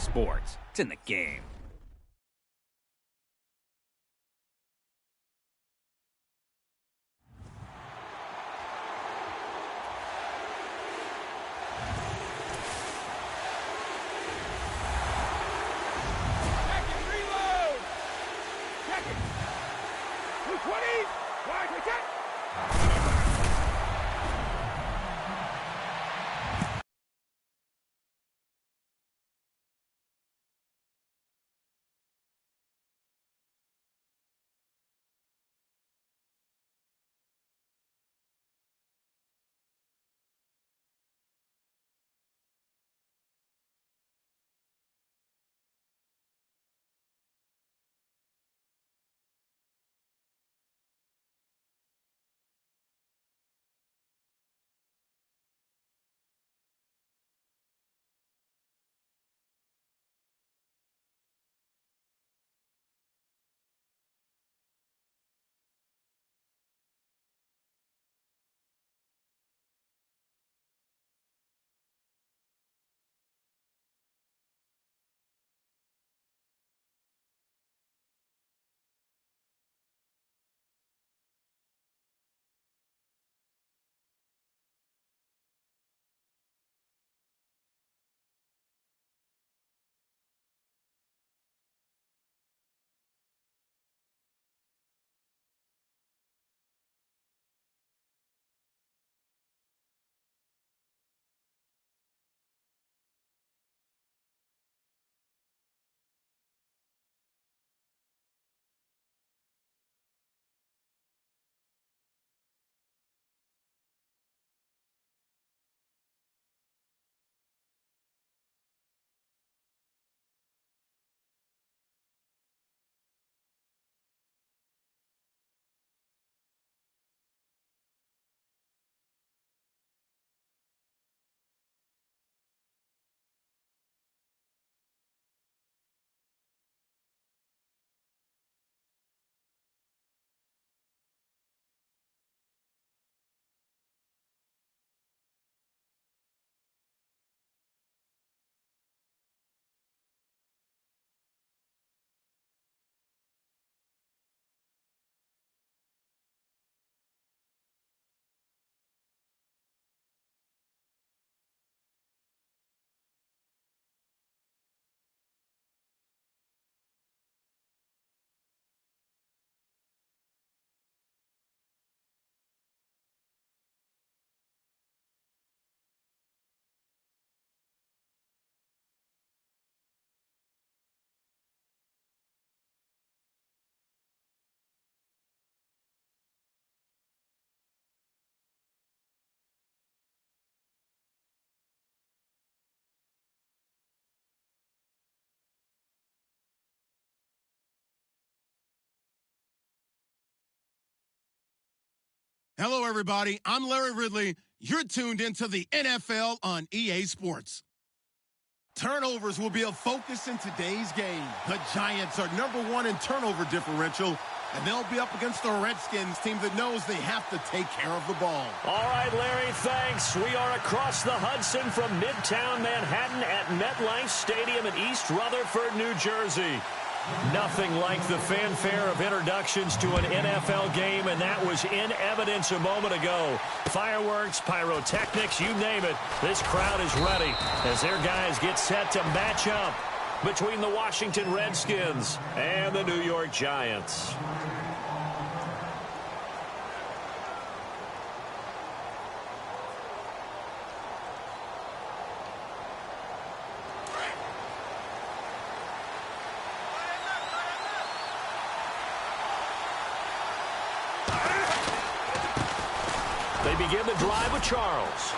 sports. It's in the game. Hello, everybody. I'm Larry Ridley. You're tuned into the NFL on EA Sports. Turnovers will be a focus in today's game. The Giants are #1 in turnover differential, and they'll be up against the Redskins, team that knows they have to take care of the ball. All right, Larry, thanks. We are across the Hudson from Midtown Manhattan at MetLife Stadium in East Rutherford, New Jersey. Nothing like the fanfare of introductions to an NFL game, and that was in evidence a moment ago. Fireworks, pyrotechnics, you name it. This crowd is ready as their guys get set to match up between the Washington Redskins and the New York Giants. They begin the drive with Charles.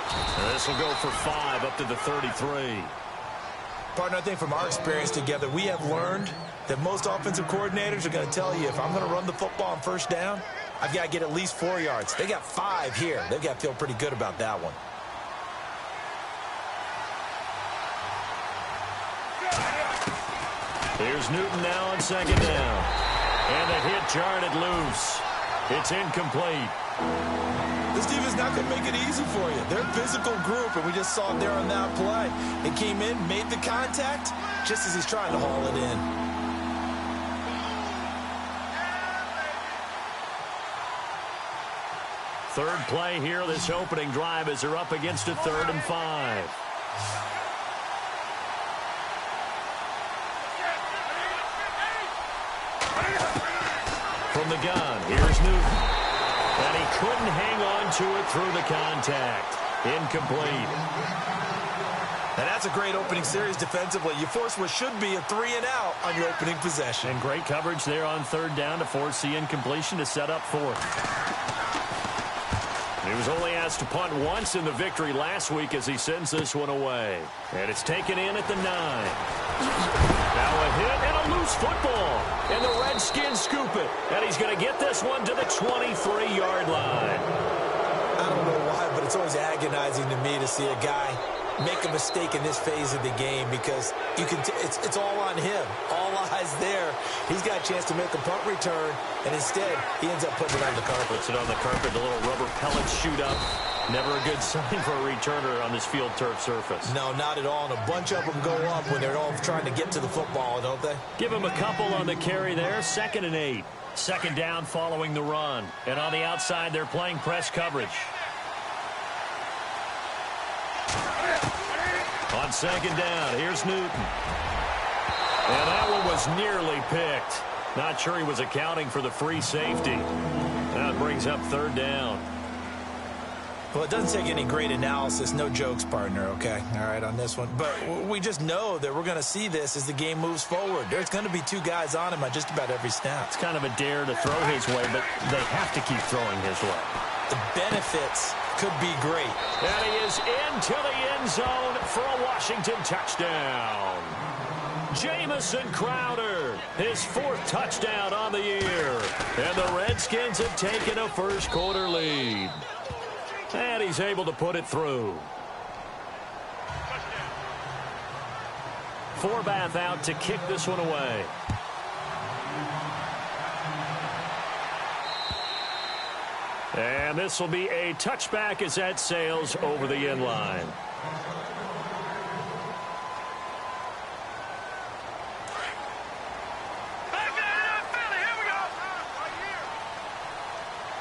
This will go for 5 up to the 33. Partner, I think from our experience together, we have learned that most offensive coordinators are going to tell you, if I'm going to run the football on first down, I've got to get at least 4 yards. They got 5 here. They've got to feel pretty good about that one. Here's Newton now on second down. And the hit jarred it loose. It's incomplete. This defense is not going to make it easy for you. They're a physical group, and we just saw it there on that play. It came in, made the contact, just as he's trying to haul it in. Third play here, this opening drive, as they're up against a 3rd and 5. From the gun, here's Newton. And he couldn't hang on to it through the contact. Incomplete. And that's a great opening series defensively. You force what should be a 3-and-out on your opening possession. And great coverage there on 3rd down to force the incompletion to set up 4th. He was only asked to punt once in the victory last week as he sends this one away. And it's taken in at the 9. Now a hit and a loose football. And the Redskins scoop it. And he's going to get this one to the 23-yard line. I don't know why, but it's always agonizing to me to see a guy make a mistake in this phase of the game, because you can it's all on him. All eyes there. He's got a chance to make a punt return, and instead he ends up putting it on the carpet. Puts it on the carpet. The little rubber pellets shoot up. Never a good sign for a returner on this field turf surface. No, not at all. And a bunch of them go up when they're all trying to get to the football, don't they? Give him a couple on the carry there. 2nd and 8. 2nd down following the run. And on the outside, they're playing press coverage. On 2nd down, here's Newton. And that one was nearly picked. Not sure he was accounting for the free safety. That brings up 3rd down. Well, it doesn't take any great analysis. No jokes, partner, okay? All right, on this one. But we just know that we're going to see this as the game moves forward. There's going to be 2 guys on him on just about every snap. It's kind of a dare to throw his way, but they have to keep throwing his way. The benefits could be great. And he is into the end zone for a Washington touchdown. Jamison Crowder, his 4th touchdown on the year. And the Redskins have taken a first-quarter lead. And he's able to put it through. Forbath out to kick this one away. And this will be a touchback as that sails over the end line.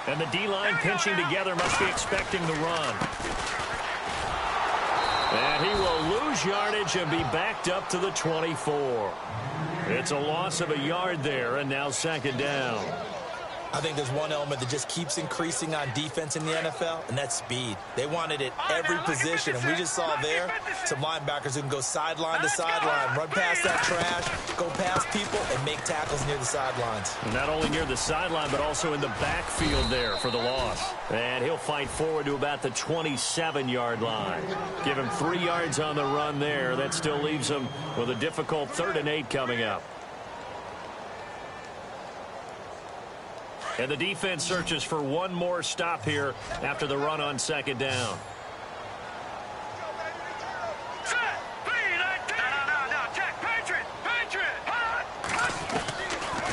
And the D-line pinching together must be expecting the run. And he will lose yardage and be backed up to the 24. It's a loss of a yard there, and now 2nd down. I think there's one element that just keeps increasing on defense in the NFL, and that's speed. They want it at every position, and we just saw there some linebackers who can go sideline to sideline, run past that trash, go past people, and make tackles near the sidelines. And not only near the sideline, but also in the backfield there for the loss. And he'll fight forward to about the 27-yard line. Give him 3 yards on the run there. That still leaves him with a difficult 3rd and 8 coming up. And the defense searches for one more stop here after the run on 2nd down.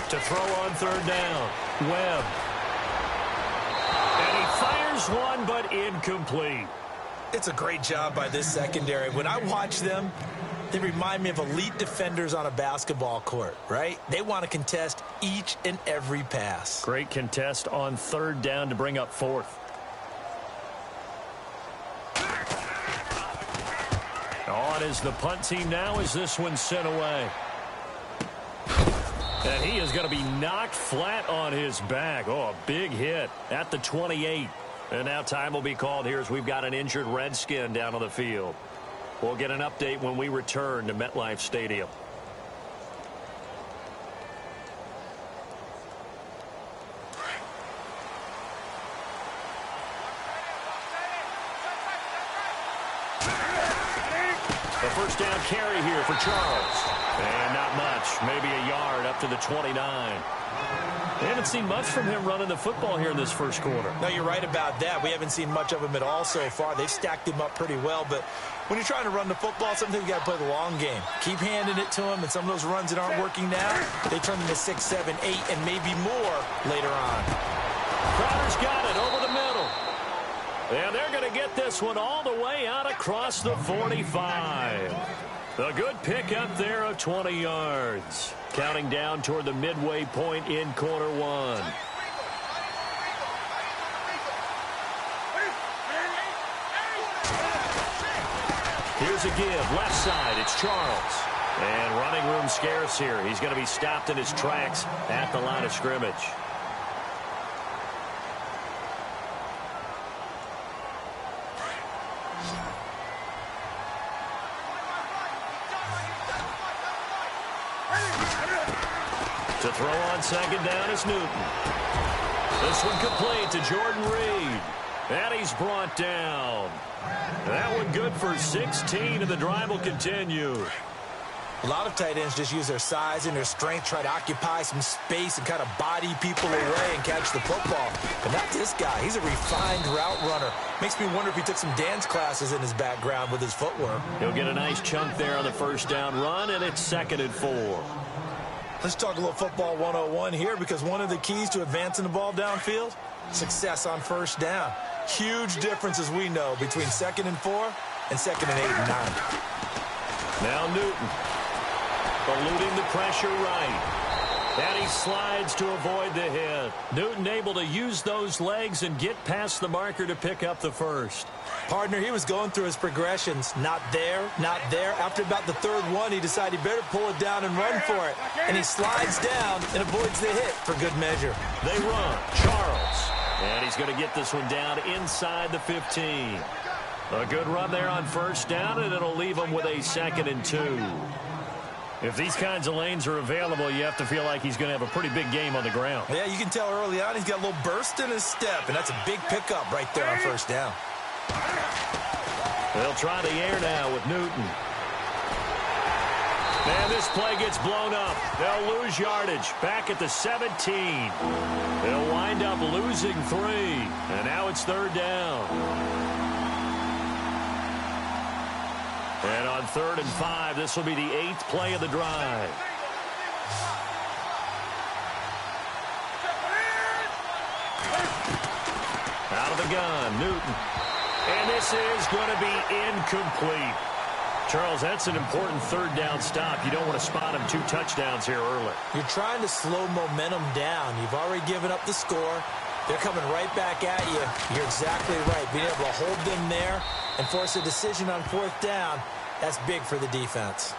To throw on 3rd down, Webb. And he fires one, but incomplete. It's a great job by this secondary. When I watch them, they remind me of elite defenders on a basketball court, right? They want to contest each and every pass. Great contest on 3rd down to bring up 4th. On is the punt team now as this one's sent away. And he is going to be knocked flat on his back. Oh, a big hit at the 28. And now time will be called here as we've got an injured Redskin down on the field. We'll get an update when we return to MetLife Stadium. The first down carry here for Charles. And not much. Maybe a yard up to the 29. We haven't seen much from him running the football here in this first quarter. No, you're right about that. We haven't seen much of him at all so far. They've stacked him up pretty well, but when you're trying to run the football, sometimes you got to play the long game. Keep handing it to him, and some of those runs that aren't working now, they turn into 6, 7, 8, and maybe more later on. Crowder's got it over the middle. going to get this one all the way out across the 45. A good pickup there of 20 yards. Counting down toward the midway point in quarter one. Here's a give. Left side, it's Charles. And running room scarce here. He's going to be stopped in his tracks at the line of scrimmage. To throw on second down is Newton. This one complete to Jordan Reed. And he's brought down. That one good for 16, and the drive will continue. A lot of tight ends just use their size and their strength, try to occupy some space and kind of body people away and catch the football. But not this guy. He's a refined route runner. Makes me wonder if he took some dance classes in his background with his footwork. He'll get a nice chunk there on the first down run, and it's 2nd and 4. Let's talk a little football 101 here, because one of the keys to advancing the ball downfield, success on first down. Huge difference, as we know, between 2nd and 4 and 2nd and 8 and 9. Now Newton. Eluding the pressure right. And he slides to avoid the hit. Newton able to use those legs and get past the marker to pick up the first. Partner, he was going through his progressions. Not there, not there. After about the third one, he decided he better pull it down and run for it. And he slides down and avoids the hit for good measure. They run. Charles. And he's going to get this one down inside the 15. A good run there on first down, and it'll leave him with a 2nd and 2. If these kinds of lanes are available, you have to feel like he's going to have a pretty big game on the ground. Yeah, you can tell early on he's got a little burst in his step, and that's a big pickup right there on first down. They'll try the air now with Newton. And this play gets blown up. They'll lose yardage back at the 17. They'll wind up losing 3. And now it's 3rd down. And on 3rd and 5, this will be the 8th play of the drive. Out of the gun, Newton. And this is going to be incomplete. Charles, that's an important 3rd down stop. You don't want to spot him 2 touchdowns here early. You're trying to slow momentum down. You've already given up the score. They're coming right back at you. You're exactly right. Being able to hold them there and force a decision on 4th down, that's big for the defense.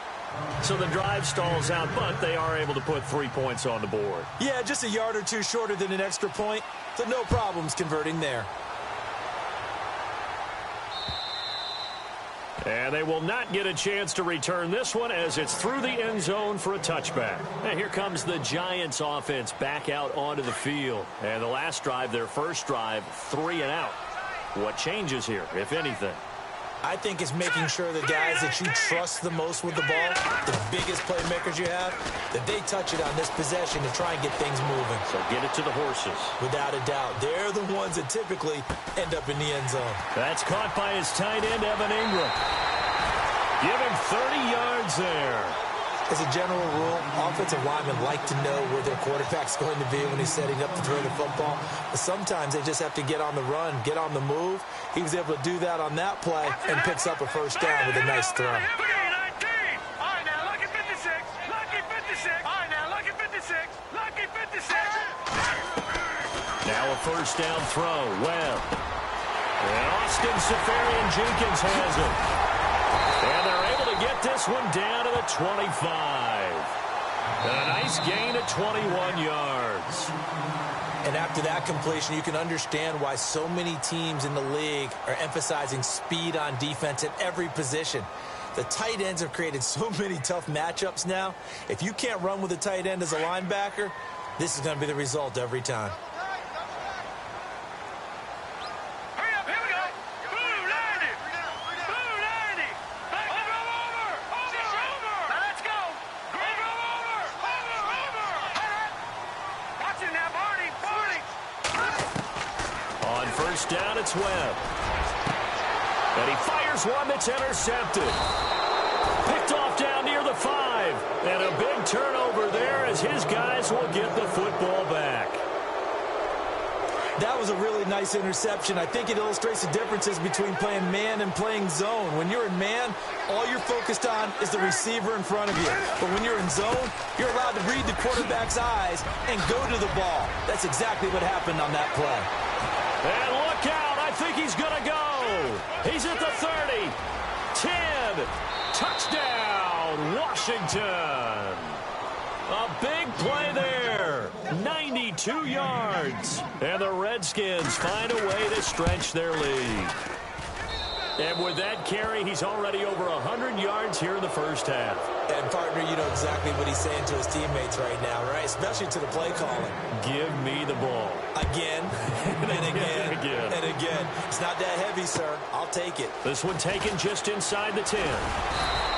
So the drive stalls out, but they are able to put 3 points on the board. Yeah, just a yard or 2 shorter than an extra point, so no problems converting there. And they will not get a chance to return this one as it's through the end zone for a touchback. And here comes the Giants offense back out onto the field. And the last drive, their first drive, 3 and out. What changes here, if anything? I think it's making sure the guys that you trust the most with the ball, the biggest playmakers you have, that they touch it on this possession to try and get things moving. So get it to the horses. Without a doubt. They're the ones that typically end up in the end zone. That's caught by his tight end, Evan Ingram. Give him 30 yards there. As a general rule, offensive linemen like to know where their quarterback's going to be when he's setting up to throw the football. But sometimes they just have to get on the run, get on the move. He was able to do that on that play and picks up a first down with a nice throw. Now a first down throw. Webb. And Austin Seferian-Jenkins has it. And they're able to get this one down to the 25. And a nice gain of 21 yards. And after that completion, you can understand why so many teams in the league are emphasizing speed on defense at every position. The tight ends have created so many tough matchups now. If you can't run with a tight end as a linebacker, this is going to be the result every time. Down, it's Webb. And he fires one that's intercepted. Picked off down near the 5. And a big turnover there as his guys will get the football back. That was a really nice interception. I think it illustrates the differences between playing man and playing zone. When you're in man, all you're focused on is the receiver in front of you. But when you're in zone, you're allowed to read the quarterback's eyes and go to the ball. That's exactly what happened on that play. And look out. I think he's going to go. He's at the 30. 10. Touchdown, Washington. A big play there. 92 yards. And the Redskins find a way to stretch their lead. And with that carry, he's already over 100 yards here in the first half. And, partner, you know exactly what he's saying to his teammates right now, right? Especially to the play calling. Give me the ball. Again, and again, and again. It's not that heavy, sir. I'll take it. This one taken just inside the 10.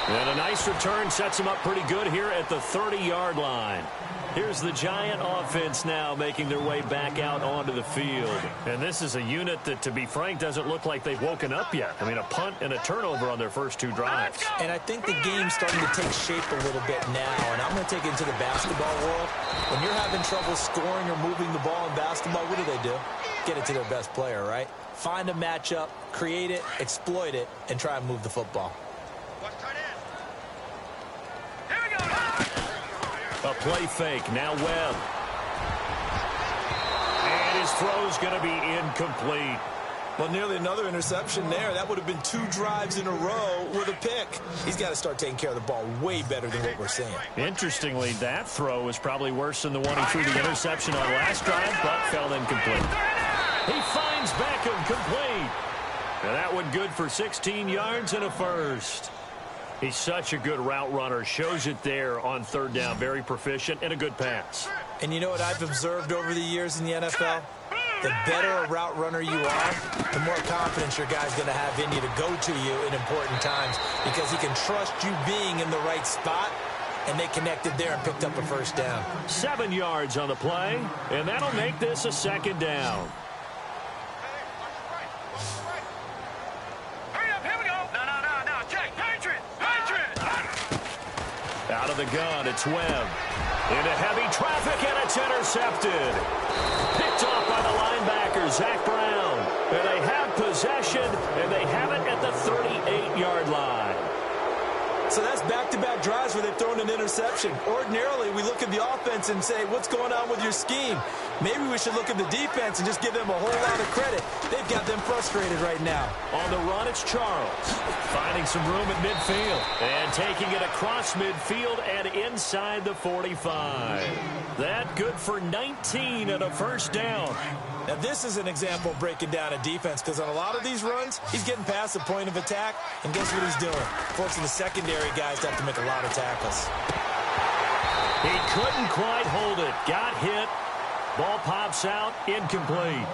And a nice return sets him up pretty good here at the 30-yard line. Here's the Giant offense now making their way back out onto the field. And this is a unit that, to be frank, doesn't look like they've woken up yet. I mean, a punt and a turnover on their first two drives. And I think the game's starting to take shape a little bit now. And I'm going to take it into the basketball world. When you're having trouble scoring or moving the ball in basketball, what do? Get it to their best player, right? Find a matchup, create it, exploit it, and try and move the football. A play fake. Now Webb. And his throw's going to be incomplete. Well, nearly another interception there. That would have been 2 drives in a row with a pick. He's got to start taking care of the ball way better than what we're seeing. Interestingly, that throw was probably worse than the one he threw the interception on last drive, but fell incomplete. He finds Beckham complete. And that one good for 16 yards and a first. He's such a good route runner. Shows it there on third down. Very proficient and a good pass. And you know what I've observed over the years in the NFL? The better a route runner you are, the more confidence your guy's going to have in you to go to you in important times because he can trust you being in the right spot, and they connected there and picked up a first down. 7 yards on the play, and that'll make this a second down. Out of the gun, it's Webb. Into heavy traffic, and it's intercepted. Picked off by the linebacker, Zach Brown. And they have possession, and they have it at the 38-yard line. So that's back-to-back drives where they've thrown an interception. Ordinarily, we look at the offense and say, what's going on with your scheme? Maybe we should look at the defense and just give them a whole lot of credit. They've got them frustrated right now. On the run, it's Charles. Finding some room at midfield. And taking it across midfield and inside the 45. That good for 19 and a first down. Now, this is an example of breaking down a defense because on a lot of these runs, he's getting past the point of attack, and guess what he's doing? Forcing the secondary guys to have to make a lot of tackles. He couldn't quite hold it. Got hit. Ball pops out. Incomplete.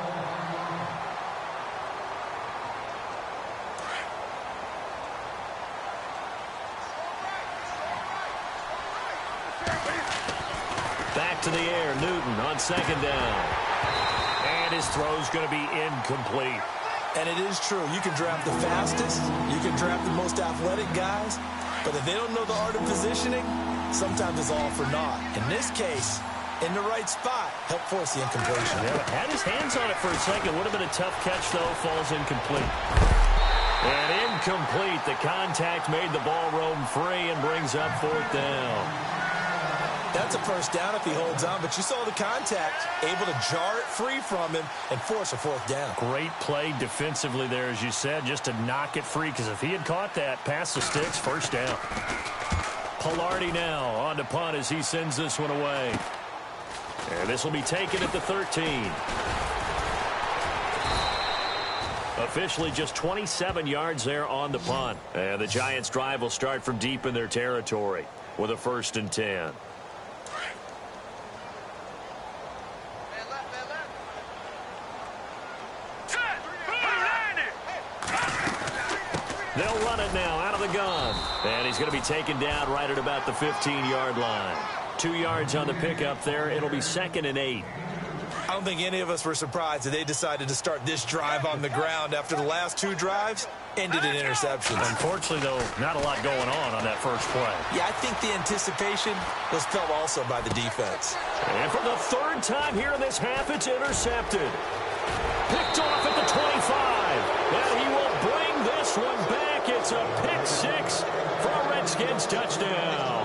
Back to the air. Newton on second down. And his throw's going to be incomplete. And it is true. You can draft the fastest. You can draft the most athletic guys. But if they don't know the art of positioning, sometimes it's all for naught. In this case, in the right spot, help force the incompletion. Yeah, had his hands on it for a second. Would have been a tough catch, though. Falls incomplete. And incomplete. The contact made the ball roam free and brings up fourth down. That's a first down if he holds on, but you saw the contact, able to jar it free from him and force a fourth down. Great play defensively there, as you said, just to knock it free, because if he had caught that, past the sticks, first down. Pilardi now on to punt as he sends this one away. And this will be taken at the 13. Officially just 27 yards there on the punt. And the Giants' drive will start from deep in their territory with a 1st and 10. They'll run it now out of the gun. And he's going to be taken down right at about the 15-yard line. 2 yards on the pickup there. It'll be 2nd and 8. I don't think any of us were surprised that they decided to start this drive on the ground after the last 2 drives ended in interceptions. Unfortunately, though, not a lot going on that first play. Yeah, I think the anticipation was felt also by the defense. And for the 3rd time here in this half, it's intercepted. Picked off at the 25. And he will bring this one back. It's a pick six for a Redskins touchdown.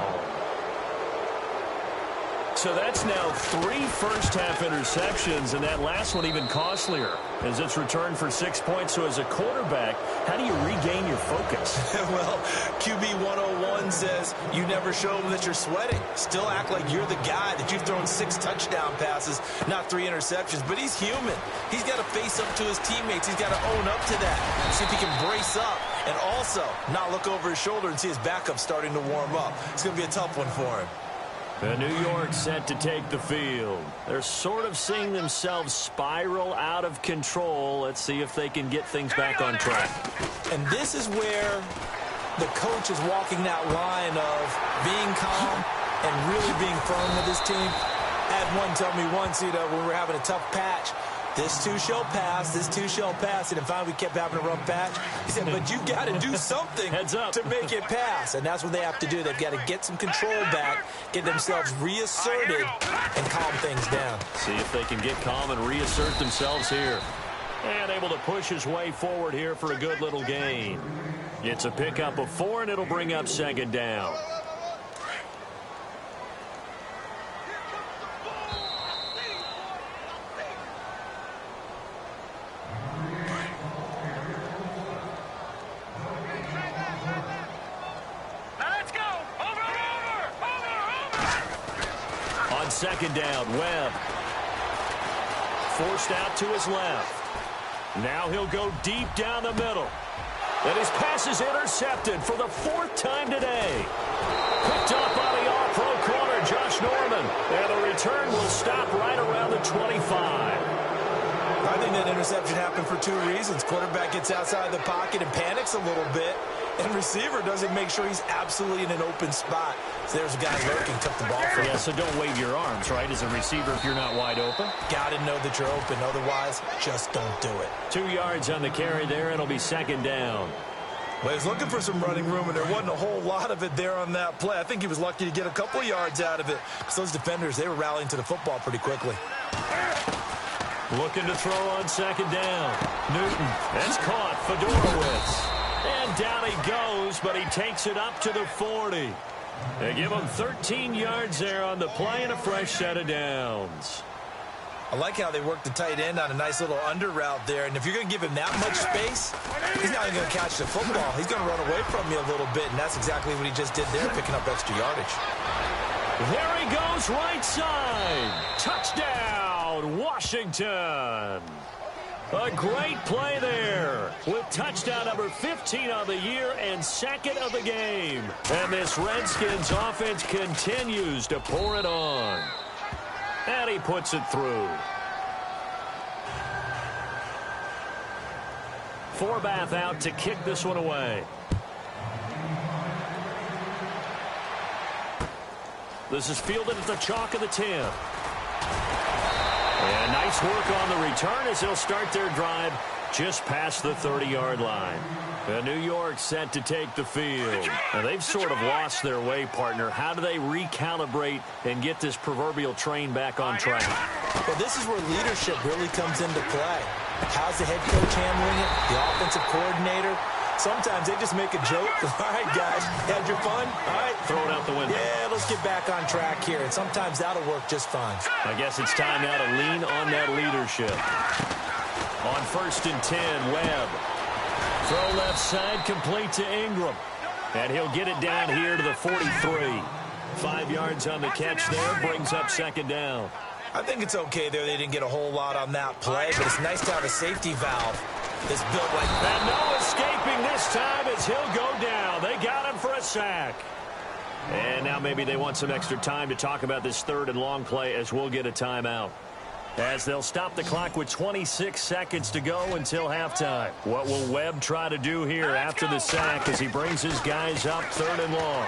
So that's now 3 first-half interceptions, and that last one even costlier as it's returned for 6 points. So as a quarterback, how do you regain your focus? Well, QB 101 says you never show them that you're sweating. Still act like you're the guy, that you've thrown 6 touchdown passes, not 3 interceptions. But he's human. He's got to face up to his teammates. He's got to own up to that. See if he can brace up and also not look over his shoulder and see his backup starting to warm up. It's going to be a tough one for him. New York set to take the field. They're sort of seeing themselves spiral out of control. Let's see if they can get things back on track. And this is where the coach is walking that line of being calm and really being firm with his team. I had one tell me once, when we were having a tough patch, this too shall pass, this too shall pass. And finally we kept having a rough patch. He said, but you got to do something to make it pass. And that's what they have to do. They've got to get some control back, get themselves reasserted, and calm things down. See if they can get calm and reassert themselves here. And able to push his way forward here for a good little gain. It's a pickup of 4, and it'll bring up 2nd down. On 2nd down, Webb. Forced out to his left. Now he'll go deep down the middle. And his pass is intercepted for the 4th time today. Picked up by the all-pro corner, Josh Norman. And the return will stop right around the 25. I think that interception happened for 2 reasons. Quarterback gets outside the pocket and panics a little bit. And receiver doesn't make sure he's absolutely in an open spot. So there's a guy lurking, took the ball from him. Yeah, so don't wave your arms, right, as a receiver if you're not wide open. Got to know that you're open. Otherwise, just don't do it. 2 yards on the carry there. It'll be 2nd down. Well, he was looking for some running room, and there wasn't a whole lot of it there on that play. I think he was lucky to get a couple yards out of it. Because those defenders, they were rallying to the football pretty quickly. Looking to throw on 2nd down. Newton. That's caught. Fedorowicz. And down he goes, but he takes it up to the 40. They give him 13 yards there on the play and a fresh set of downs. I like how they work the tight end on a nice little under route there. And if you're going to give him that much space, he's not even going to catch the football. He's going to run away from you a little bit, and that's exactly what he just did there, picking up extra yardage. There he goes, right side. Touchdown, Washington. A great play there with touchdown number 15 on the year and 2nd of the game. And this Redskins offense continues to pour it on. And he puts it through. Forbath out to kick this one away. This is fielded at the chalk of the 10. And nice work on the return as they'll start their drive just past the 30-yard line. New York set to take the field. Now, they've sort of lost their way, partner. How do they recalibrate and get this proverbial train back on track? Well, this is where leadership really comes into play. How's the head coach handling it? The offensive coordinator? Sometimes they just make a joke. All right, guys, had your fun? All right. Throw it out the window. Yeah, let's get back on track here. And sometimes that'll work just fine. I guess it's time now to lean on that leadership. On 1st and 10, Webb. Throw left side, complete to Ingram. And he'll get it down here to the 43. 5 yards on the catch there, brings up 2nd down. I think it's okay there. They didn't get a whole lot on that play, but it's nice to have a safety valve that's built like that. And no escaping this time as he'll go down. They got him for a sack. And now maybe they want some extra time to talk about this 3rd and long play as we'll get a timeout. As they'll stop the clock with 26 seconds to go until halftime. What will Webb try to do here after the sack as he brings his guys up 3rd and long?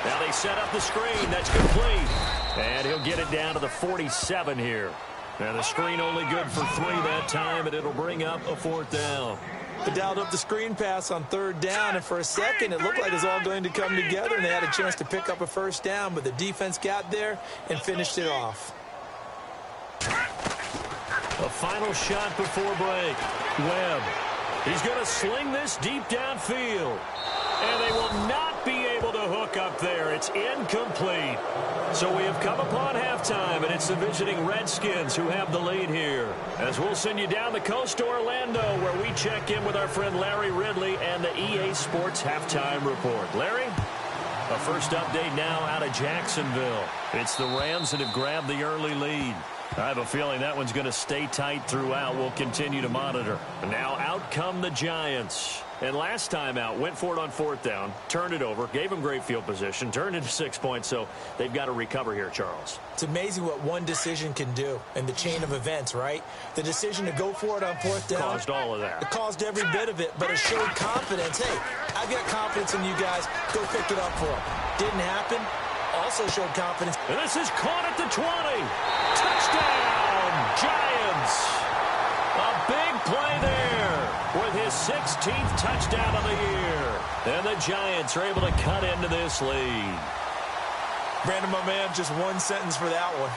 Now they set up the screen. That's complete. And he'll get it down to the 47 here. And the screen only good for 3 that time, and it'll bring up a 4th down. They dialed up the screen pass on 3rd down, and for a second it looked like it was all going to come together, and they had a chance to pick up a 1st down, but the defense got there and finished it off. A final shot before break. Webb. He's going to sling this deep downfield. And they will not be able to hook up there. It's incomplete. So we have come upon halftime, and it's the visiting Redskins who have the lead here. As we'll send you down the coast to Orlando, where we check in with our friend Larry Ridley and the EA Sports Halftime Report. Larry? A first update now out of Jacksonville. It's the Rams that have grabbed the early lead. I have a feeling that one's going to stay tight throughout. We'll continue to monitor. Now out come the Giants. And last time out, went for it on fourth down, turned it over, gave them great field position, turned into 6 points, so they've got to recover here, Charles. It's amazing what one decision can do in the chain of events, right? The decision to go for it on fourth down. Caused all of that. It caused every bit of it, but it showed confidence. Hey, I've got confidence in you guys. Go pick it up for them. Didn't happen. Also showed confidence. And this is caught at the 20. Touchdown, Giants. A big play there with his 16th touchdown of the year. And the Giants are able to cut into this lead. Brandon, my man, just one sentence for that one.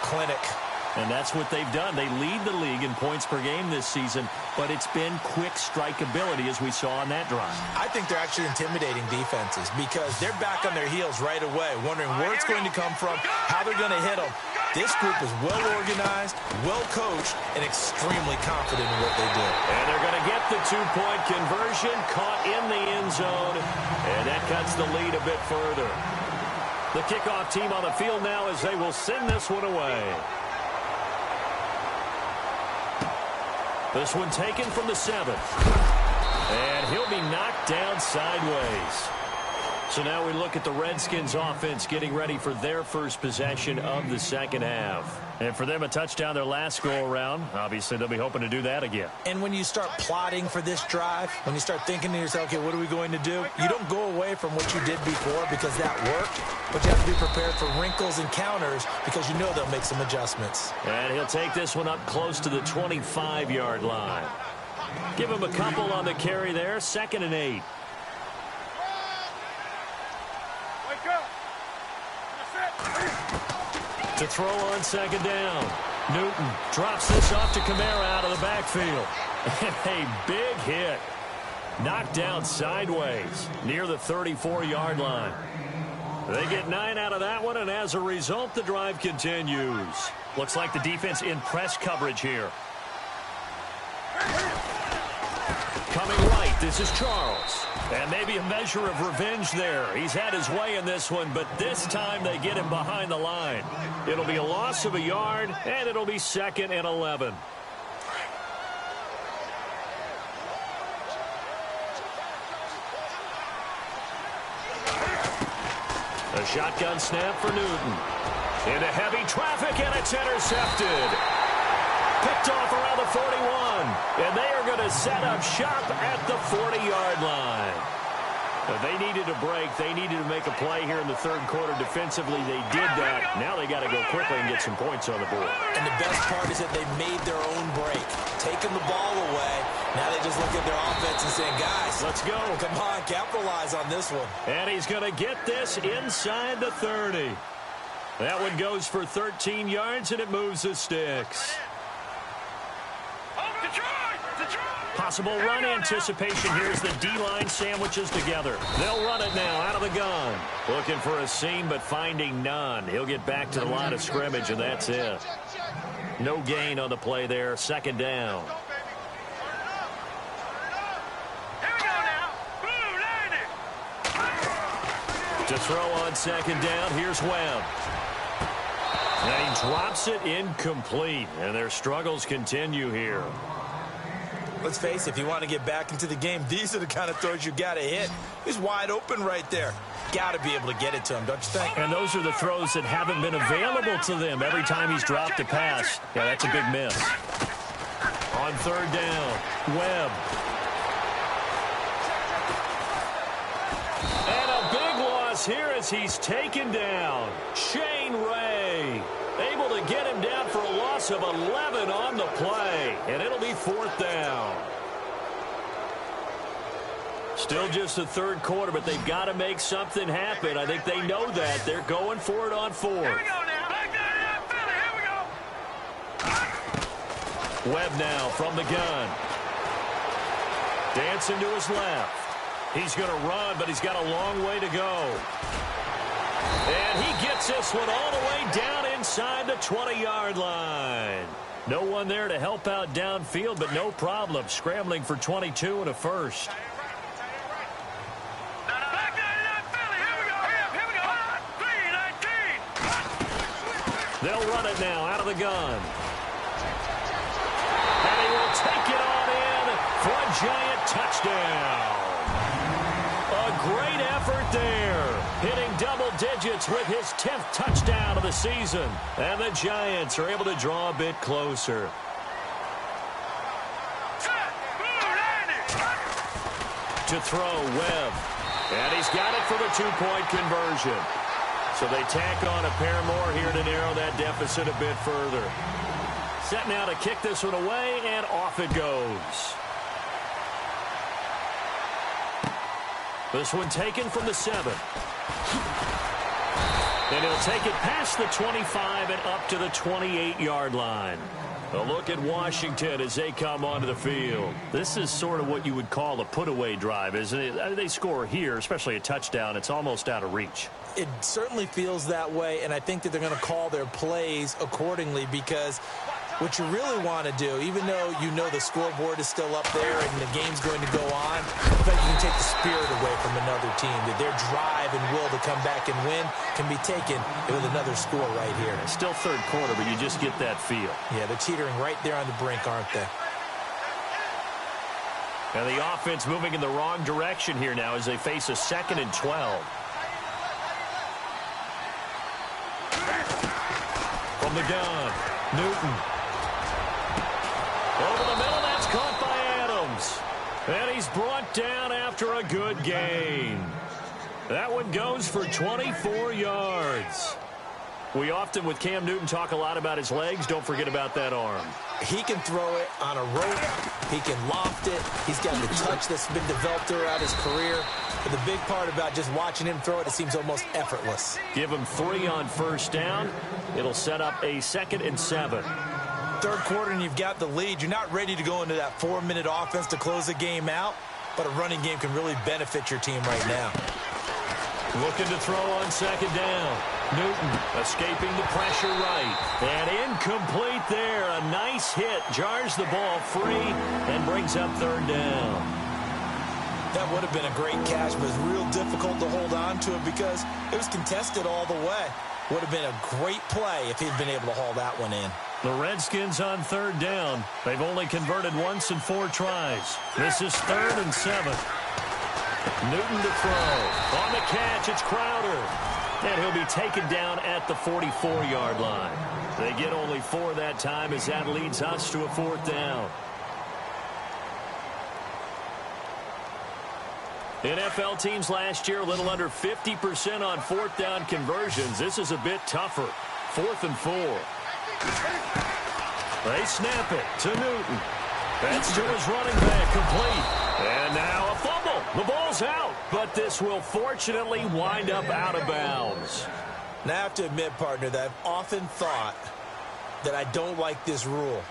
Clinic. And that's what they've done. They lead the league in points per game this season, but it's been quick strikeability as we saw on that drive. I think they're actually intimidating defenses because they're back on their heels right away, wondering where it's going to come from, how they're going to hit them. This group is well organized, well coached, and extremely confident in what they do. And they're going to get the two-point conversion, caught in the end zone, and that cuts the lead a bit further. The kickoff team on the field now as they will send this one away. This one taken from the 7. And he'll be knocked down sideways. So now we look at the Redskins offense getting ready for their first possession of the second half. And for them, a touchdown their last go-around. Obviously, they'll be hoping to do that again. And when you start plotting for this drive, when you start thinking to yourself, okay, what are we going to do? You don't go away from what you did before because that worked. But you have to be prepared for wrinkles and counters because you know they'll make some adjustments. And he'll take this one up close to the 25-yard line. Give him a couple on the carry there. 2nd and 8. To throw on 2nd down. Newton drops this off to Kamara out of the backfield. A big hit. Knocked down sideways near the 34-yard line. They get 9 out of that one, and as a result, the drive continues. Looks like the defense in press coverage here. Coming right, this is Charles. And maybe a measure of revenge there. He's had his way in this one, but this time they get him behind the line. It'll be a loss of a yard, and it'll be 2nd and 11. A shotgun snap for Newton. Into heavy traffic, and it's intercepted. Picked off around the 41, and they are going to set up shop at the 40-yard line. They needed a break. They needed to make a play here in the third quarter. Defensively, they did that. Now they got to go quickly and get some points on the board. And the best part is that they made their own break, taking the ball away. Now they just look at their offense and saying, guys, let's go. Come on, capitalize on this one. And he's going to get this inside the 30. That one goes for 13 yards, and it moves the sticks. Possible run anticipation here as the D-line sandwiches together. They'll run it now out of the gun. Looking for a seam, but finding none. He'll get back to the line of scrimmage, and that's it. No gain on the play there. 2nd down. To throw on 2nd down, here's Webb. And he drops it incomplete, and their struggles continue here. Let's face it, if you want to get back into the game, these are the kind of throws you got to hit. He's wide open right there. Got to be able to get it to him, don't you think? And those are the throws that haven't been available to them every time he's dropped a pass. Yeah, that's a big miss. On 3rd down, Webb. And a big loss here as he's taken down. Shane Ray able to get him down for a loss of 11 on the play. And it'll be 4th down. Still just the third quarter, but they've got to make something happen. I think they know that. They're going for it on 4th. Webb now from the gun. Dancing to his left. He's going to run, but he's got a long way to go. And he gets this one all the way down inside the 20-yard line. No one there to help out downfield, but no problem. Scrambling for 22 and a first. They'll run it now out of the gun. And he will take it on in for a giant touchdown. A great effort there. Hitting double digits with his 10th touchdown of the season. And the Giants are able to draw a bit closer. To throw, Webb. And he's got it for the two-point conversion. So they tack on a pair more here to narrow that deficit a bit further. Set now to kick this one away, and off it goes. This one taken from the 7. And he'll take it past the 25 and up to the 28-yard line. A look at Washington as they come onto the field. This is sort of what you would call a put-away drive, isn't it? They score here, especially a touchdown. It's almost out of reach. It certainly feels that way, and I think that they're going to call their plays accordingly, because what you really want to do, even though you know the scoreboard is still up there and the game's going to go on, I think you can take the spirit away from another team. That their drive and will to come back and win can be taken with another score right here. It's still third quarter, but you just get that feel. Yeah, they're teetering right there on the brink, aren't they? And the offense moving in the wrong direction here now as they face a 2nd and 12. From the gun, Newton. Over the middle, that's caught by Adams. And he's brought down after a good gain. That one goes for 24 yards. We often, with Cam Newton, talk a lot about his legs. Don't forget about that arm. He can throw it on a rope. He can loft it. He's got the touch that's been developed throughout his career. But the big part about just watching him throw it, it seems almost effortless. Give him 3 on first down. It'll set up a 2nd and 7. Third quarter and you've got the lead. You're not ready to go into that 4-minute offense to close the game out, but a running game can really benefit your team right now. Looking to throw on 2nd down. Newton escaping the pressure right. And incomplete there. A nice hit. Jars the ball free and brings up 3rd down. That would have been a great catch, but it's real difficult to hold on to it because it was contested all the way. Would have been a great play if he'd been able to haul that one in. The Redskins on 3rd down. They've only converted once in 4 tries. This is 3rd and 7. Newton to throw. On the catch, it's Crowder. And he'll be taken down at the 44-yard line. They get only 4 that time as that leads us to a 4th down. NFL teams last year a little under 50% on 4th down conversions. This is a bit tougher. 4th and 4. They snap it to Newton. That's to his running back, complete. And now a fumble. The ball's out, but this will fortunately wind up out of bounds. Now I have to admit, partner, that I've often thought that I don't like this rule,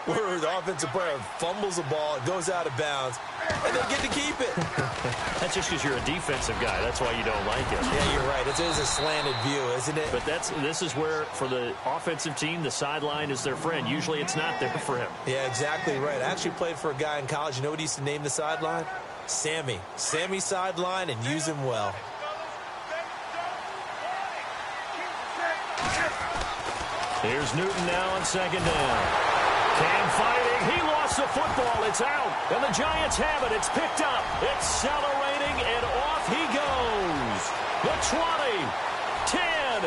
where the offensive player fumbles the ball, it goes out of bounds, and they get to keep it. That's just because you're a defensive guy. That's why you don't like it. Yeah, you're right. It is a slanted view, isn't it? But this is where, for the offensive team, the sideline is their friend. Usually it's not there for him. Yeah, exactly right. I actually played for a guy in college. You know what he used to name the sideline? Sammy. Sammy sideline, and use him well. Here's Newton now on 2nd down. Cam fighting. He lost the football. It's out. And the Giants have it. It's picked up. Accelerating, and off he goes. The 20, 10.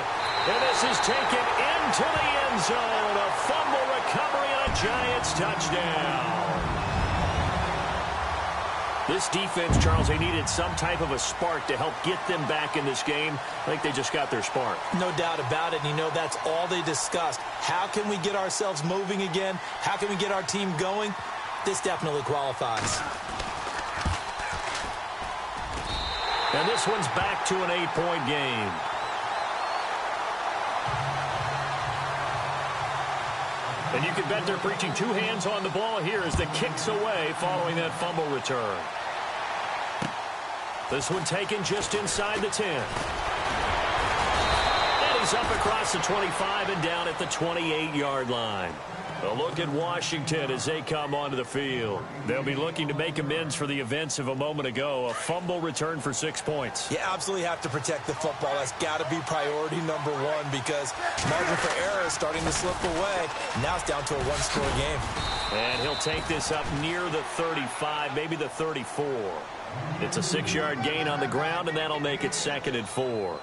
And this is taken into the end zone. A fumble recovery and a Giants touchdown. This defense, Charles, they needed some type of a spark to help get them back in this game. I think they just got their spark. No doubt about it. And you know, that's all they discussed. How can we get ourselves moving again? How can we get our team going? This definitely qualifies. And this one's back to an 8-point game. And you can bet they're preaching two hands on the ball here as the kick's away following that fumble return. This one taken just inside the 10. And he's up across the 25 and down at the 28-yard line. A look at Washington as they come onto the field. They'll be looking to make amends for the events of a moment ago. A fumble return for 6 points. You absolutely have to protect the football. That's got to be priority number one because margin for error is starting to slip away. Now it's down to a one-score game. And he'll take this up near the 35, maybe the 34. It's a 6-yard gain on the ground, and that'll make it 2nd and 4.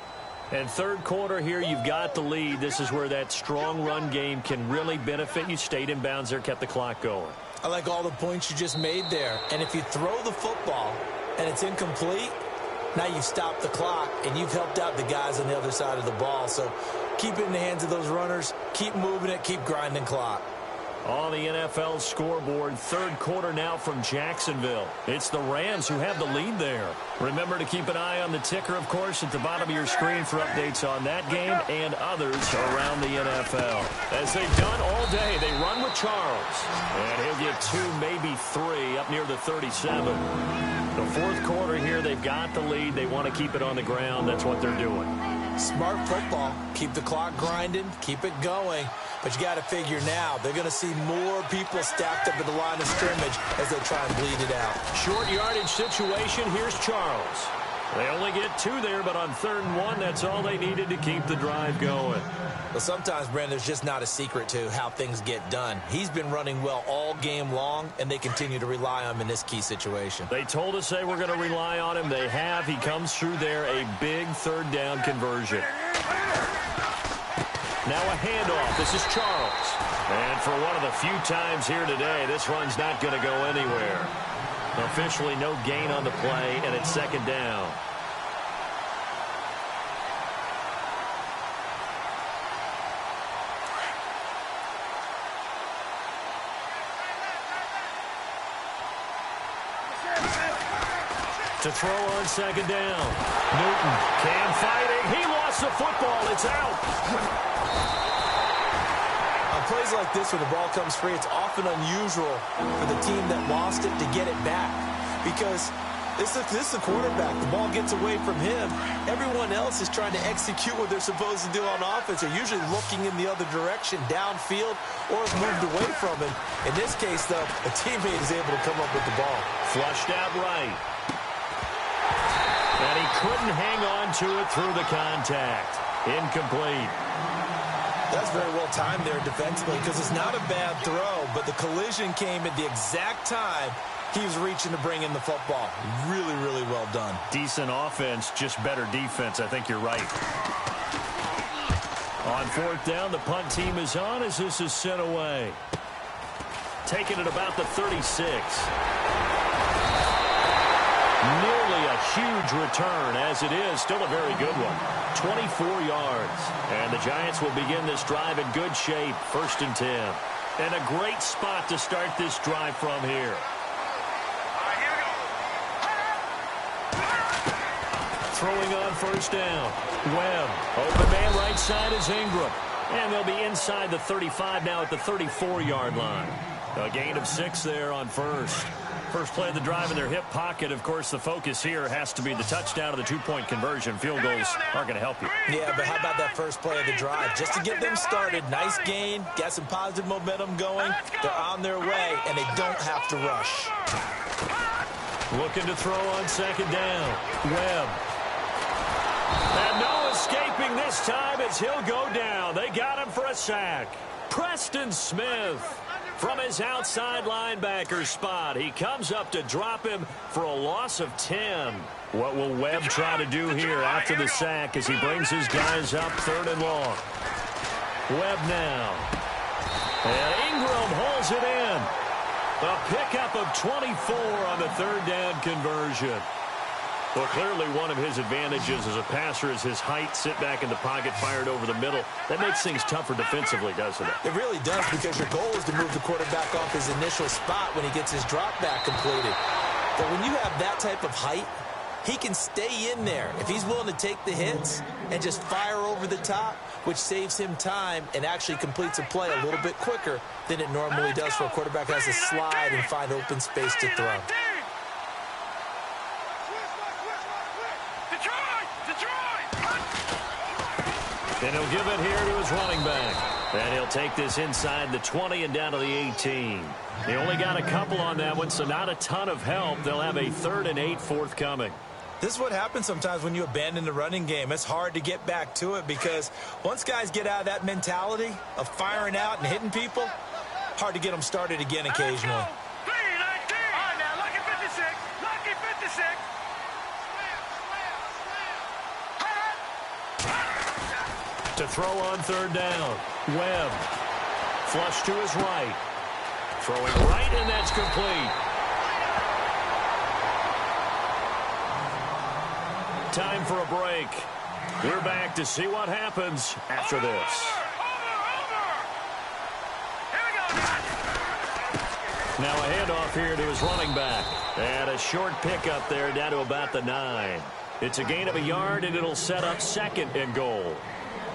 And third quarter here, you've got the lead. This is where that strong run game can really benefit you. Stayed in bounds there, kept the clock going. I like all the points you just made there. And if you throw the football and it's incomplete, now you've stopped the clock and you've helped out the guys on the other side of the ball. So keep it in the hands of those runners. Keep moving it. Keep grinding clock. On the NFL scoreboard, third quarter now from Jacksonville. It's the Rams who have the lead there. Remember to keep an eye on the ticker, of course, at the bottom of your screen for updates on that game and others around the NFL. As they've done all day, they run with Charles. And he'll get 2, maybe 3, up near the 37. The fourth quarter here, they've got the lead. They want to keep it on the ground. That's what they're doing. Smart football. Keep the clock grinding. Keep it going. But you got to figure now, they're going to see more people stacked up at the line of scrimmage as they try and bleed it out. Short yardage situation. Here's Charles. They only get 2 there, but on 3rd and 1, that's all they needed to keep the drive going. Well, sometimes, Brandon, there's just not a secret to how things get done. He's been running well all game long, and they continue to rely on him in this key situation. They told us they were going to rely on him. They have. He comes through there, a big 3rd down conversion. Now a handoff. This is Charles. And for one of the few times here today, this run's not going to go anywhere. Officially no gain on the play, and it's 2nd down. To throw on 2nd down. Newton, Cam fighting. He lost the football. It's out. On plays like this where the ball comes free, it's often unusual for the team that lost it to get it back because this is the quarterback. The ball gets away from him. Everyone else is trying to execute what they're supposed to do on offense. They're usually looking in the other direction, downfield, or have moved away from him. In this case, though, a teammate is able to come up with the ball. Flushed out right. And he couldn't hang on to it through the contact. Incomplete. That's very well timed there defensively because it's not a bad throw, but the collision came at the exact time he was reaching to bring in the football. Really, really well done. Decent offense, just better defense. I think you're right. On 4th down, the punt team is on as this is sent away. Taking it about the 36. Nearly a huge return, as it is. Still a very good one. 24 yards. And the Giants will begin this drive in good shape. 1st and 10. And a great spot to start this drive from here. Throwing on 1st down. Webb. Open man right side is Ingram. And they'll be inside the 35 now at the 34-yard line. A gain of 6 there on 1st. First play of the drive in their hip pocket. Of course, the focus here has to be the touchdown of the 2-point conversion. Field goals aren't going to help you. Yeah, but how about that first play of the drive? Just to get them started, nice gain, got some positive momentum going. They're on their way, and they don't have to rush. Looking to throw on 2nd down. Webb. And no escaping this time as he'll go down. They got him for a sack. Preston Smith. From his outside linebacker spot, he comes up to drop him for a loss of 10. What will Webb try to do here after the sack as he brings his guys up 3rd and long? Webb now. And Ingram holds it in. A pickup of 24 on the 3rd down conversion. Well, clearly one of his advantages as a passer is his height. Sit back in the pocket, fired over the middle. That makes things tougher defensively, doesn't it? It really does because your goal is to move the quarterback off his initial spot when he gets his drop back completed. But when you have that type of height, he can stay in there. If he's willing to take the hits and just fire over over the top, which saves him time and actually completes a play a little bit quicker than it normally does for a quarterback who has to slide and find open space to throw. And he'll give it here to his running back. And he'll take this inside the 20 and down to the 18. They only got a couple on that one, so not a ton of help. They'll have a 3rd and 8 forthcoming. This is what happens sometimes when you abandon the running game. It's hard to get back to it because once guys get out of that mentality of firing out and hitting people, hard to get them started again occasionally. To throw on 3rd down. Webb. Flush to his right. Throwing right, and that's complete. Time for a break. We're back to see what happens after this. Now a handoff here to his running back. And a short pickup there down to about the 9. It's a gain of a yard, and it'll set up 2nd and goal.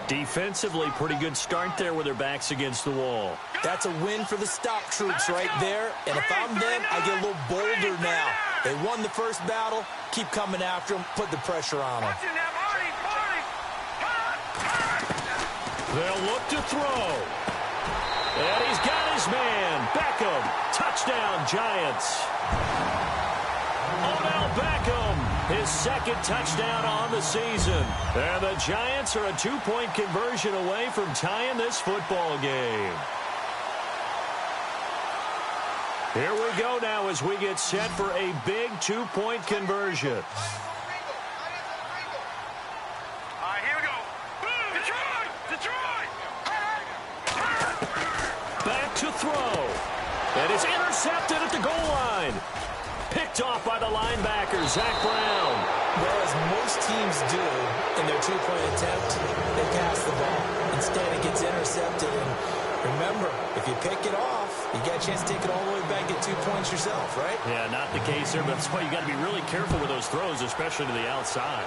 Defensively, pretty good start there with their backs against the wall. That's a win for the stop troops right there. And if I'm them, I get a little bolder now. They won the first battle. Keep coming after them. Put the pressure on them. They'll look to throw. And he's got his man. Beckham. Touchdown, Giants. Odell Beckham. His 2nd touchdown on the season. And the Giants are a 2-point conversion away from tying this football game. Here we go now as we get set for a big 2-point conversion. All right, here we go. Detroit! Detroit! Back to throw. And it's intercepted at the goal line. Picked off by the linebacker, Zach Brown. Well, as most teams do in their 2-point attempt, they pass the ball. Instead, it gets intercepted. And remember, if you pick it off, you got a chance to take it all the way back and get 2 points yourself, right? Yeah, not the case here, but that's why you got to be really careful with those throws, especially to the outside.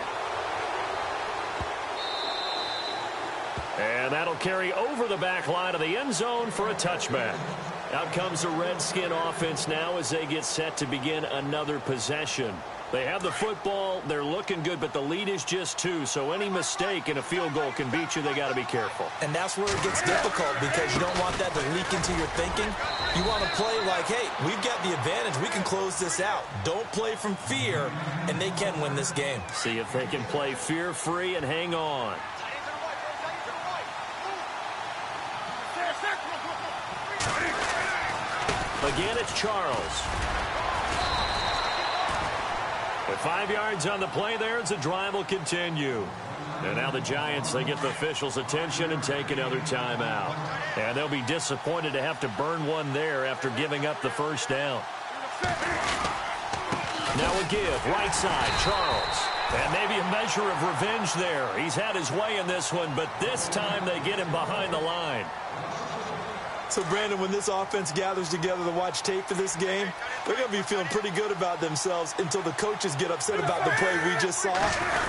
And that'll carry over the back line of the end zone for a touchback. Out comes the Redskin offense now as they get set to begin another possession. They have the football. They're looking good, but the lead is just 2, so any mistake in a field goal can beat you. They got to be careful. And that's where it gets difficult because you don't want that to leak into your thinking. You want to play like, hey, we've got the advantage. We can close this out. Don't play from fear, and they can win this game. See if they can play fear-free and hang on. Again, it's Charles. With 5 yards on the play there, as the drive will continue. And now the Giants, they get the officials' attention and take another timeout. And they'll be disappointed to have to burn one there after giving up the first down. Now a give, right side, Charles. And maybe a measure of revenge there. He's had his way in this one, but this time they get him behind the line. So, Brandon, when this offense gathers together to watch tape for this game, they're going to be feeling pretty good about themselves until the coaches get upset about the play we just saw.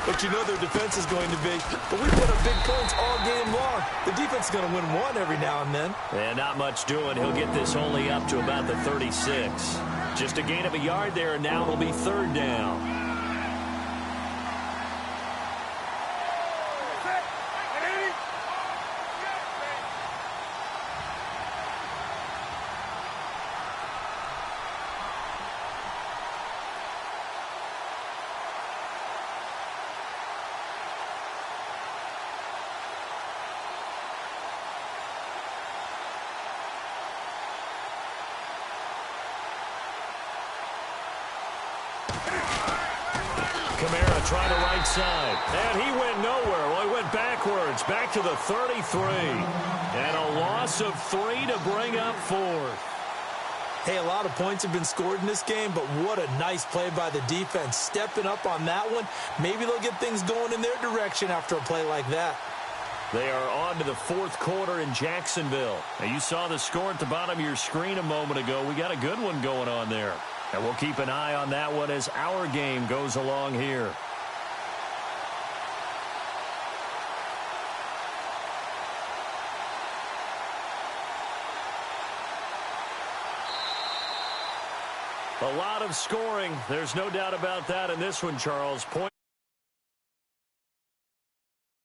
But you know their defense is going to be. But we put up big points all game long. The defense is going to win one every now and then. And not much doing. He'll get this only up to about the 36. Just a gain of a yard there, and now it'll be 3rd down. Kamara trying to right side. And he went nowhere. Well, he went backwards. Back to the 33. And a loss of 3 to bring up 4th. Hey, a lot of points have been scored in this game, but what a nice play by the defense. Stepping up on that one. Maybe they'll get things going in their direction after a play like that. They are on to the 4th quarter in Jacksonville. Now, you saw the score at the bottom of your screen a moment ago. We got a good one going on there. And we'll keep an eye on that one as our game goes along here. A lot of scoring. There's no doubt about that in this one, Charles. Point